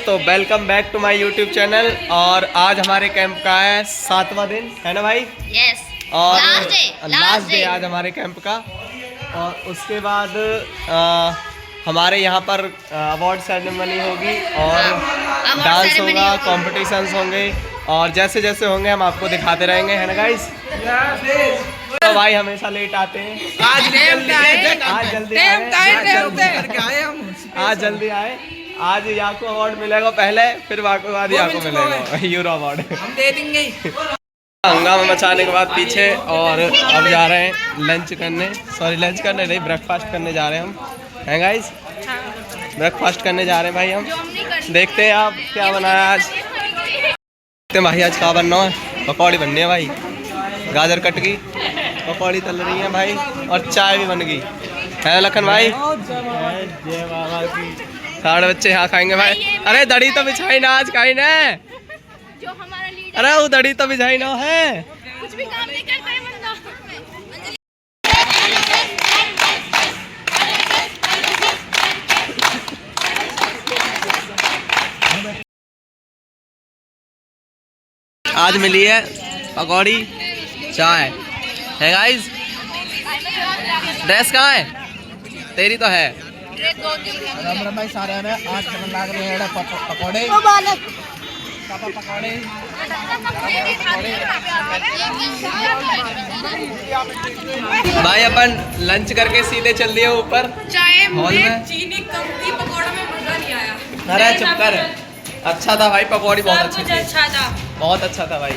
तो welcome back to my YouTube channel. और आज हमारे कैंप का है 7वां दिन, है ना भाई? यस। और लास्ट डे आज हमारे कैंप का। और उसके बाद हमारे यहाँ पर अवार्ड सेरेमनी होगी और डांस होगा, कॉम्पिटिशन्स होंगे और जैसे जैसे होंगे हम आपको दिखाते रहेंगे, है ना गाइस? तो भाई हमेशा लेट आते हैं, आज जल्दी आए। आज याको अवार्ड मिलेगा पहले, फिर वाको बाद याको मिलेगा यूरो अवार्ड, हम दे देंगे। हंगामा मचाने के बाद पीछे, और अब जा रहे हैं लंच करने, नहीं ब्रेकफास्ट करने जा रहे हैं हम, हैं गाइस? ब्रेकफास्ट करने जा रहे हैं भाई हम। देखते हैं आप क्या बनाया आज। देखते हैं भाई आज क्या बनना है। पकौड़ी बननी है भाई, गाजर कट की पकौड़ी तल रही है भाई, और चाय भी बन गई है लखन भाई। जय बाबा की। सारे बच्चे यहाँ खाएंगे भाई। अरे दड़ी तो बिछाई ना आज, खाई ना। अरे वो दड़ी तो बिछाई ना है, कुछ भी काम नहीं करता है बंदा। आज मिली है पकौड़ी चाय, है गाइस? ड्रेस कहाँ है तेरी? तो है भाई सारे में आज लाग रहे हैं पकौड़े भाई। अपन लंच करके सीधे चल दिए ऊपर चाय हॉल में। चीनी कम थी, पकौड़ा में मजा नहीं आया। अरे चुप कर, अच्छा था भाई, पकौड़ी बहुत अच्छी थी, अच्छा था, बहुत अच्छा था भाई।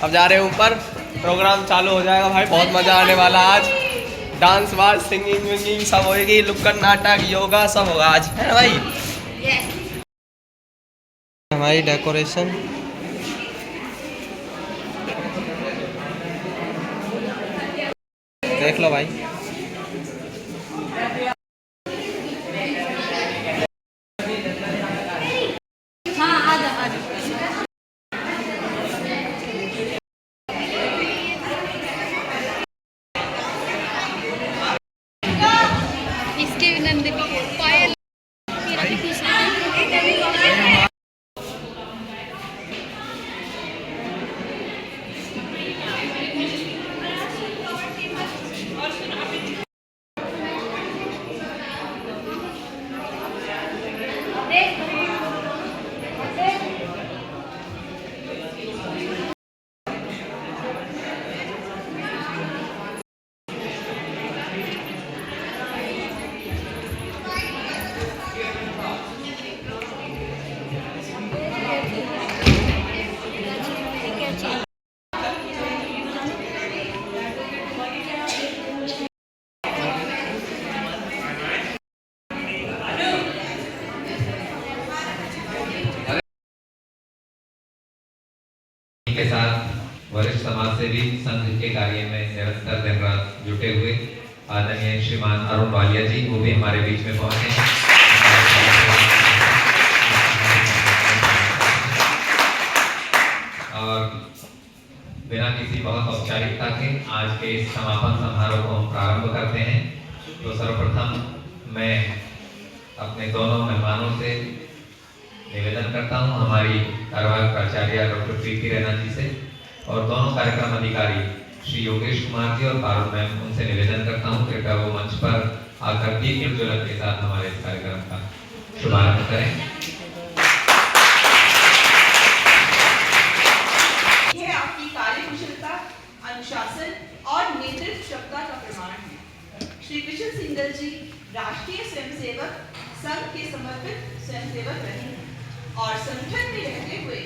अब जा रहे हैं ऊपर, प्रोग्राम चालू हो जाएगा भाई, बहुत मजा आने वाला आज। डांस वांस सिंगिंग विंगिंग सब होगी, नुक्कड़ नाटक योगा सब होगा आज, है ना भाई? हमारी डेकोरेशन देख लो भाई। इसके नंदिनी पायल के साथ वरिष्ठ समाज सेवी संघ के कार्य में निरंतर दिन रात जुटे हुए आदरणीय श्रीमान अरुण वालिया जी, वो भी हमारे बीच में पहुंचे हैं। और बिना किसी बहुत औपचारिकता के आज के इस समापन समारोह को हम प्रारंभ करते हैं। तो सर्वप्रथम मैं अपने दोनों मेहमानों से निवेदन करता हूं, हमारी कार्यवाहक प्राचार्य डॉक्टर प्रीति रैना जी से और दोनों कार्यक्रम अधिकारी श्री योगेश कुमार जी और पारुल मैम, उनसे निवेदन करता हूं कृपया वो मंच पर आकर दीप प्रज्वलन के साथ हमारे इस कार्यक्रम का शुभारंभ करें। यह आपकी कार्यकुशलता, अनुशासन और नेतृत्व क्षमता का प्रमाण है। श्री कृष्ण सिंगल जी राष्ट्रीय स्वयंसेवक संघ के समर्पित स्वयंसेवक रहे हैं और संगठन में रहते हुए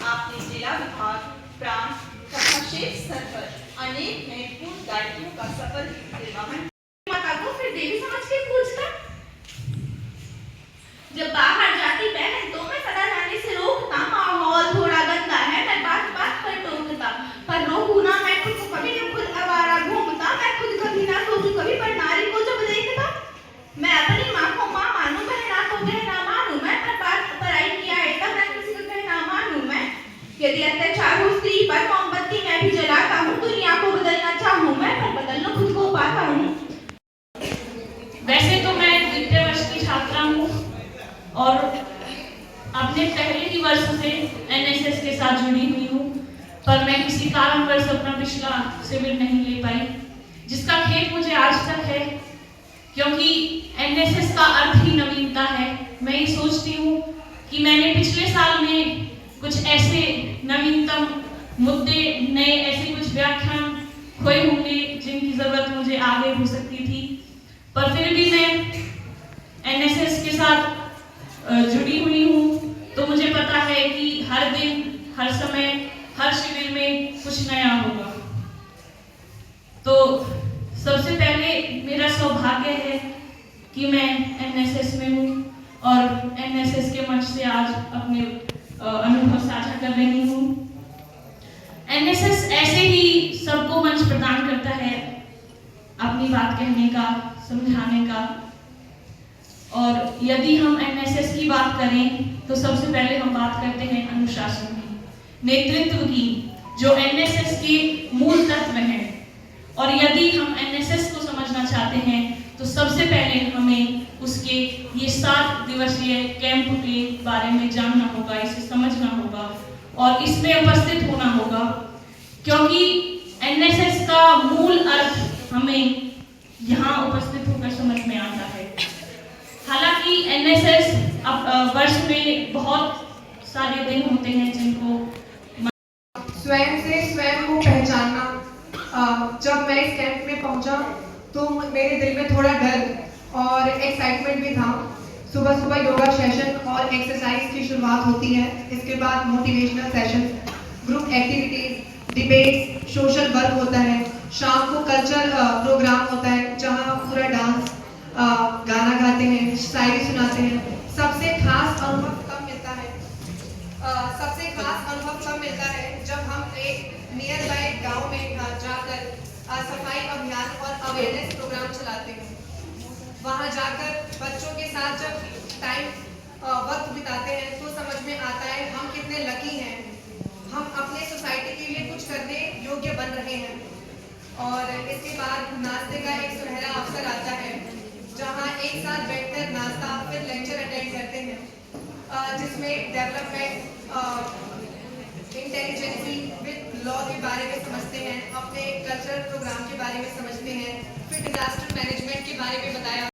आपने जिला विभाग, प्रांत तथा क्षेत्र स्तर पर अनेक महत्वपूर्ण दायित्वों का सफल निर्वहन। माता को फिर देवी समझ के पूछता, जब बाहर जाती बहन तो मैं सदा जाने से रोकता, माहौल थोड़ा गंदा है मैं बात बात पर टोकता, पर रोकू ना मैं खुद को कभी, जब खुद आवारा घूमता मैं खुद कभी ना सोचू कभी, पर नारी को जब देखता मैं अपनी माँ को माँ मानू, बहना को बहना मानू मैं, पर बात पराई किया है तब मैं किसी को कहना मानू मैं। यदि अत्याचार हो स्त्री पर मोमबत्ती मैं भी जलाता हूँ, दुनिया को बदलना चाहूँ मैं, पर बदलना खुद को पाता हूँ। वैसे तो मैं द्वितीय वर्ष की छात्रा हूँ और अब अपने पहले ही वर्ष से एनएसएस के साथ जुड़ी हुई हूँ, पर मैं किसी कारणवश अपना पिछला शिविर नहीं ले पाई, जिसका खेद मुझे आज तक है, क्योंकि एनएसएस का अर्थ ही नवीनता है। मैं ये सोचती हूँ कि मैंने पिछले साल में कुछ ऐसे नवीनतम मुद्दे, नए ऐसे कुछ व्याख्यान खोए होंगे जिनकी जरूरत मुझे आगे हो सकती थी, पर फिर भी मैं एनएसएस के साथ जुड़ी हुई हूँ, तो मुझे पता है कि हर दिन, हर समय, हर शिविर में कुछ नया होगा। तो सबसे पहले मेरा सौभाग्य है कि मैं एनएसएस में हूँ और एनएसएस के मंच से आज अपने अनुभव साझा कर रही हूँ। एनएसएस ऐसे ही सबको मंच प्रदान करता है अपनी बात कहने का, समझाने का। और यदि हम एनएसएस की बात करें तो सबसे पहले हम बात करते हैं अनुशासन की, नेतृत्व की, जो एनएसएस के मूल तत्व हैं। और यदि हम एनएसएस को समझना चाहते हैं तो सबसे पहले हमें उसके ये 7 दिवसीय कैंप के बारे में जानना होगा, इसे समझना होगा और इसमें उपस्थित होना होगा, क्योंकि एनएसएस का मूल अर्थ हमें यहाँ उपस्थित होकर समझ में आता है। हालांकि एनएसएस वर्ष में बहुत सारे दिन होते हैं जिनको स्वयं से स्वयं को पहचानना। जब मैं इस कैंप में पहुंचा तो मेरे दिल में थोड़ा डर और एक्साइटमेंट भी था। सुबह सुबह योगा सेशन और एक्सरसाइज की शुरुआत होती है, इसके बाद motivational session, group activities, debates, social work होता है, शाम को कल्चरल प्रोग्राम होता है जहां पूरा डांस, गाना गाते हैं, शायरी सुनाते हैं। सबसे खास अनुभव कब मिलता है? जब हम एक नियर बाय गाँव में जाकर सफाई अभियान और अवेयरनेस प्रोग्राम चलाते हैं। वहाँ जाकर बच्चों के साथ जब वक्त बिताते हैं तो समझ में आता है हम कितने लकी हैं, हम अपने सोसाइटी के लिए कुछ करने योग्य बन रहे हैं। और इसके बाद नाश्ते का एक सुनहरा अवसर आता है जहाँ एक साथ बैठकर नाश्ता फिर लेक्चर अटेंड करते हैं, जिसमें डेवलपमेंट, इंटेलिजेंसी विद लॉ के बारे में समझते हैं, अपने कल्चरल प्रोग्राम के बारे में समझते हैं, फिर डिजास्टर मैनेजमेंट के बारे में बताया।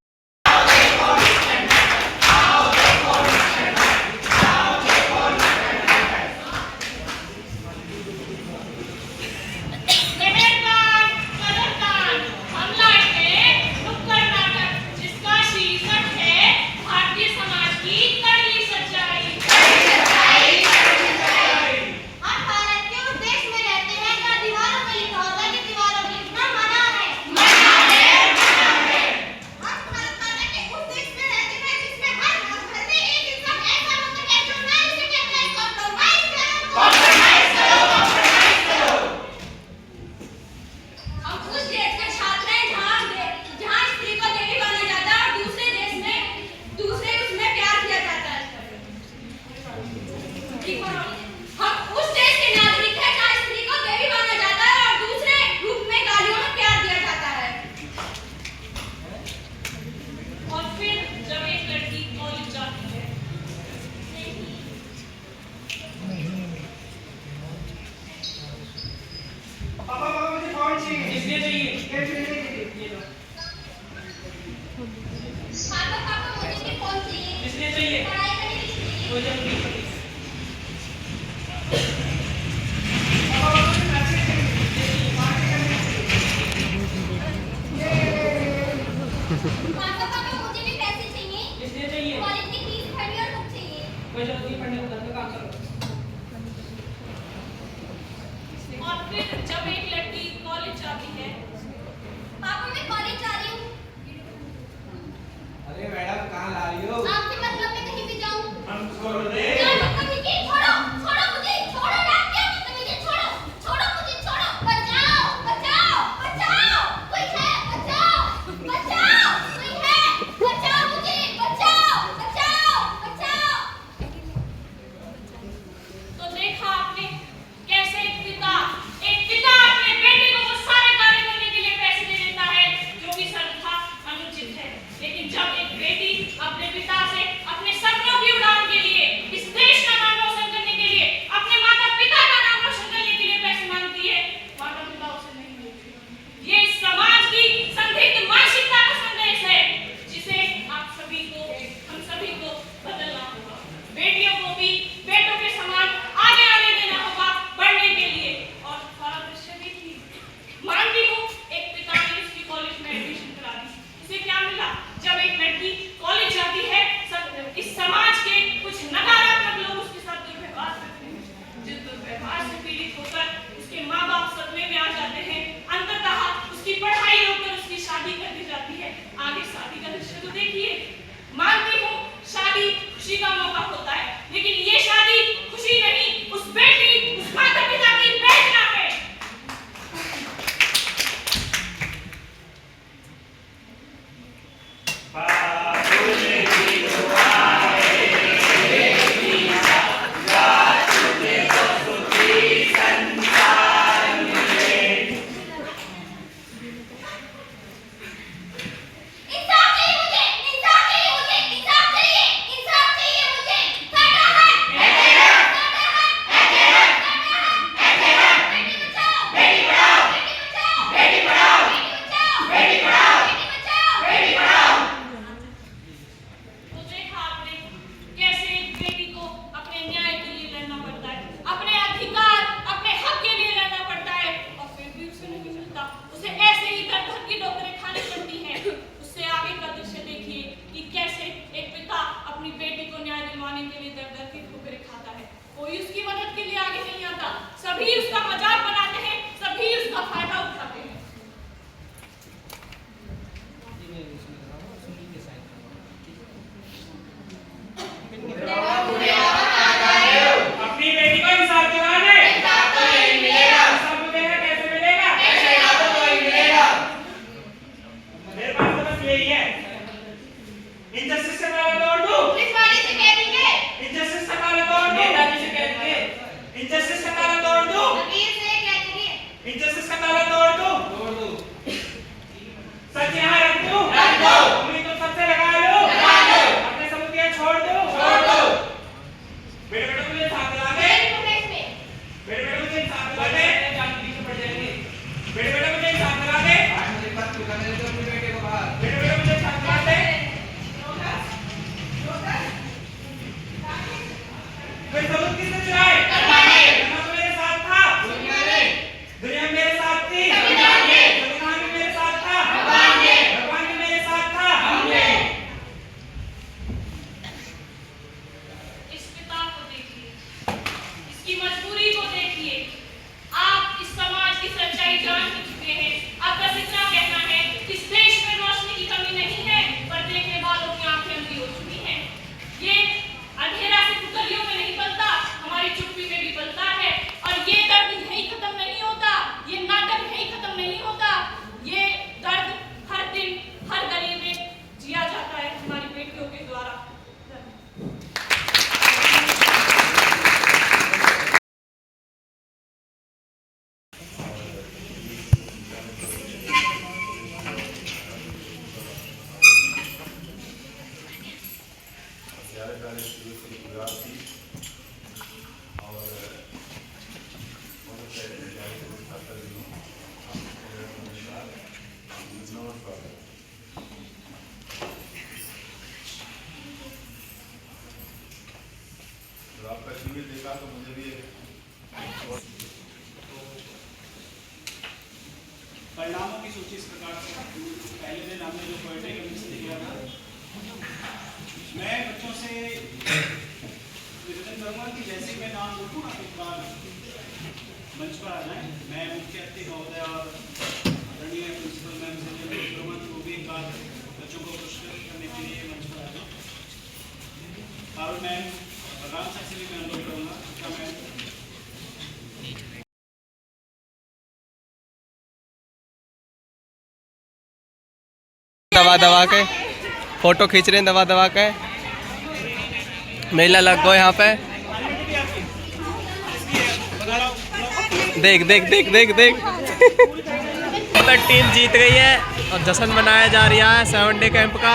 तो देखा आपने कैसे एक पिता खुशी का मौका होता है, लेकिन ये शादी खुशी नहीं, उस बेटी, उस माता पिता की बेचना है। परिणामों की सूची इस प्रकार से पहले दिन हमने जो पोएट्री कम्युनिस्ट किया था, मैं बच्चों से निवेदन करूँगा कि जैसे मैं नाम लूँगा आप एक बार मंच पर आ जाएं। मैं मुख्य अतिथि महोदय और आदरणीय प्रिंसिपल मैम से निवेदन करूँगा कि वो भी एक बार बच्चों को पुरस्कृत करने के लिए मंच पर आ जाएं। और मैं बलराम सर से भी मैं अनुरोध करूँगा कि मैं दबा दबा के फोटो खींच रहे हैं, दबा दबा के मेला लग गो यहाँ पे। देख देख देख देख देख टीम जीत गई है और जश्न मनाया जा रहा है 7 डे कैंप का।